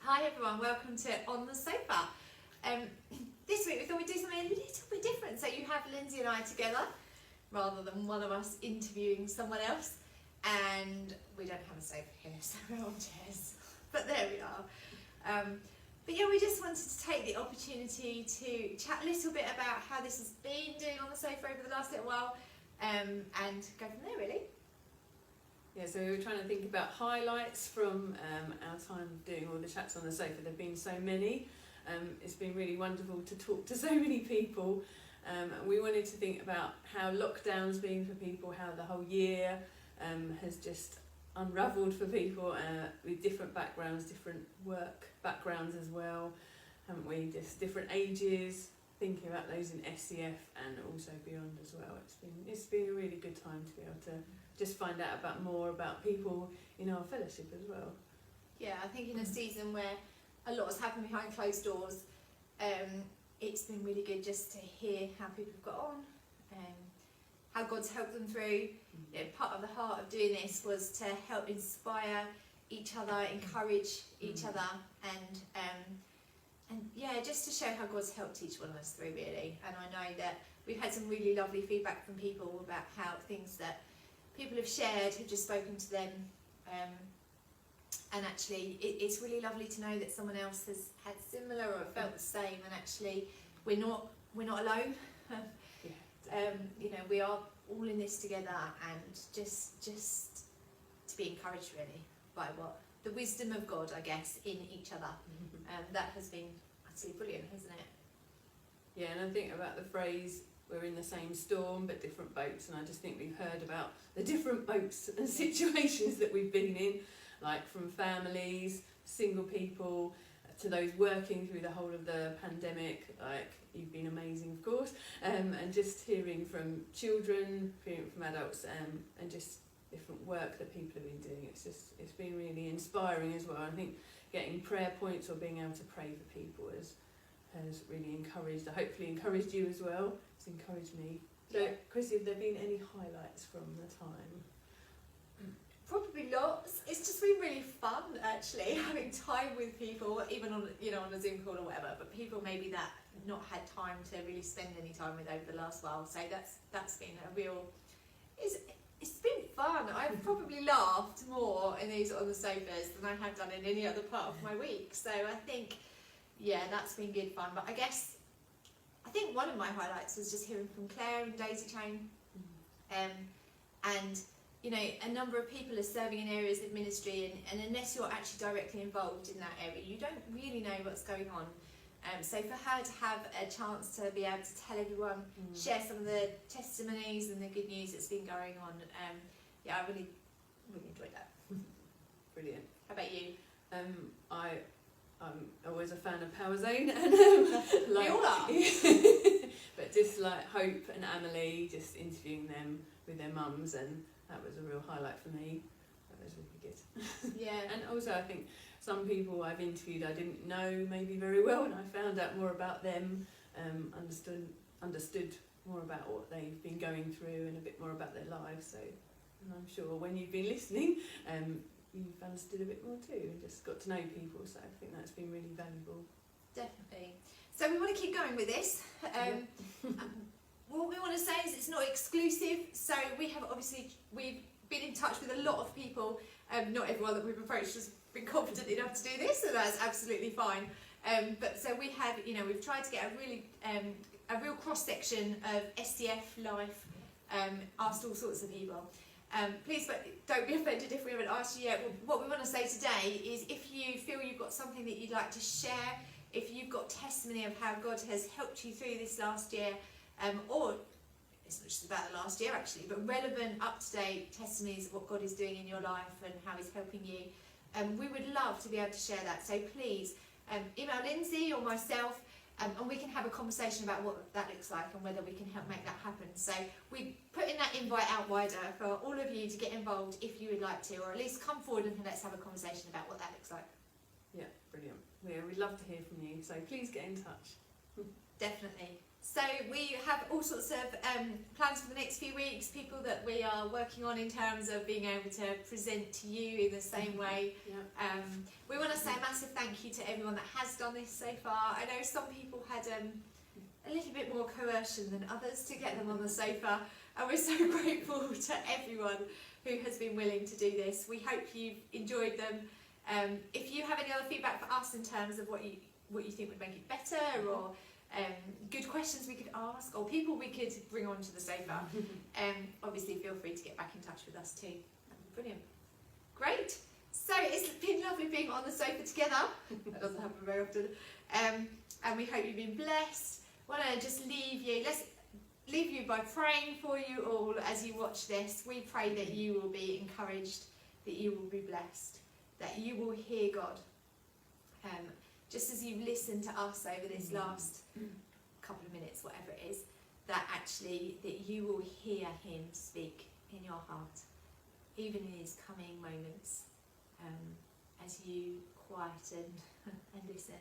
Hi everyone, welcome to On the Sofa. This week we thought we'd do something a little bit different. So you have Lindsey and I together, rather than one of us interviewing someone else. And we don't have a sofa here, so we're on chairs. But there we are. But yeah, we just wanted to take the opportunity to chat a little bit about how this has been doing On the Sofa over the last little while, and go from there really. Yeah, so we were trying to think about highlights from our time doing all the chats on the sofa. There have been so many. It's been really wonderful to talk to so many people. We wanted to think about how lockdown's been for people, how the whole year has just unravelled for people with different backgrounds, different work backgrounds as well, haven't we? Just different ages, thinking about those in SCF and also beyond as well. It's been a really good time to be able to just find out more about people in our fellowship as well. Yeah, I think in a season where a lot has happened behind closed doors, it's been really good just to hear how people have got on, how God's helped them through. You know, part of the heart of doing this was to help inspire each other, encourage each other, and yeah, just to show how God's helped each one of us through really. And I know that we've had some really lovely feedback from people about how things that people have shared, have just spoken to them, and actually it's really lovely to know that someone else has had similar or felt the same, and actually we're not alone. You know, we are all in this together, and just to be encouraged really by what the wisdom of God, I guess, in each other. That has been absolutely brilliant, hasn't it? Yeah, and I think about the phrase, we're in the same storm but different boats, and I just think we've heard about the different boats and situations that we've been in, like from families, single people, to those working through the whole of the pandemic. Like, you've been amazing, of course, and just hearing from children, hearing from adults, and just different work that people have been doing. It's been really inspiring as well. I think getting prayer points or being able to pray for people has really encouraged, hopefully encouraged you as well. It's encouraged me. So, Yeah. Chrissy, have there been any highlights from the time? Probably lots. It's just been really fun actually, having time with people, even on a Zoom call or whatever, but people maybe that not had time to really spend any time with over the last while. So that's been a real, it's been fun. I've probably laughed more in these On the Sofas than I have done in any other part of my week. So I think, yeah, that's been good fun. But I think one of my highlights was just hearing from Claire and Daisy Chain, and you know, a number of people are serving in areas of ministry, and unless you're actually directly involved in that area, you don't really know what's going on. So for her to have a chance to be able to tell everyone, share some of the testimonies and the good news that's been going on, yeah, I really enjoyed that. Brilliant. How about you? I'm always a fan of Power Zone, and We all are. but just like Hope and Amelie, just interviewing them with their mums, and that was a real highlight for me. That was really good. Yeah. And also I think some people I've interviewed I didn't know maybe very well, and I found out more about them, understood more about what they've been going through and a bit more about their lives. So, and I'm sure when you've been listening, you've understood a bit more too, and just got to know people. So I think that's been really valuable. Definitely. So we want to keep going with this. What we want to say is it's not exclusive. So we've been in touch with a lot of people. Not everyone that we've approached has been confident enough to do this, so that's absolutely fine. But so we have, we've tried to get a real cross section of SCF life. Asked all sorts of people. Please don't be offended if we haven't asked you yet. What we want to say today is, if you feel you've got something that you'd like to share, if you've got testimony of how God has helped you through this last year, or it's not just about the last year actually, but relevant, up-to-date testimonies of what God is doing in your life and how He's helping you, we would love to be able to share that. So please email Lindsey or myself, and we can have a conversation about what that looks like and whether we can help make that happen. So we're putting that invite out wider for all of you to get involved if you would like to, or at least come forward and let's have a conversation about what that looks like. Yeah, brilliant. Yeah, we'd love to hear from you, so please get in touch. Definitely. So we have all sorts of plans for the next few weeks, people that we are working on in terms of being able to present to you in the same way. Yeah. We want to say a massive thank you to everyone that has done this so far. I know some people had a little bit more coercion than others to get them on the sofa, and we're so grateful to everyone who has been willing to do this. We hope you've enjoyed them. If you have any other feedback for us in terms of what you think would make it better, or good questions we could ask, or people we could bring onto the sofa, obviously feel free to get back in touch with us too. That'd be brilliant. Great. So it's been lovely being on the sofa together. That doesn't happen very often. And we hope you've been blessed. Want to just leave you. Let's leave you by praying for you all as you watch this. We pray that you will be encouraged, that you will be blessed, that you will hear God. Just as you've listened to us over this last couple of minutes, whatever it is, that actually that you will hear him speak in your heart, even in his coming moments, as you quieten and listen.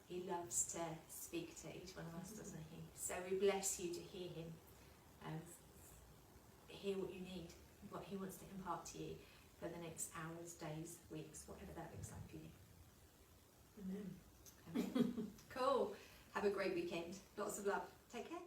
He loves to speak to each one of us, doesn't he? So we bless you to hear him, hear what you need, what he wants to impart to you for the next hours, days, weeks, whatever that looks like for you. Amen. Amen. Cool. Have a great weekend. Lots of love. Take care.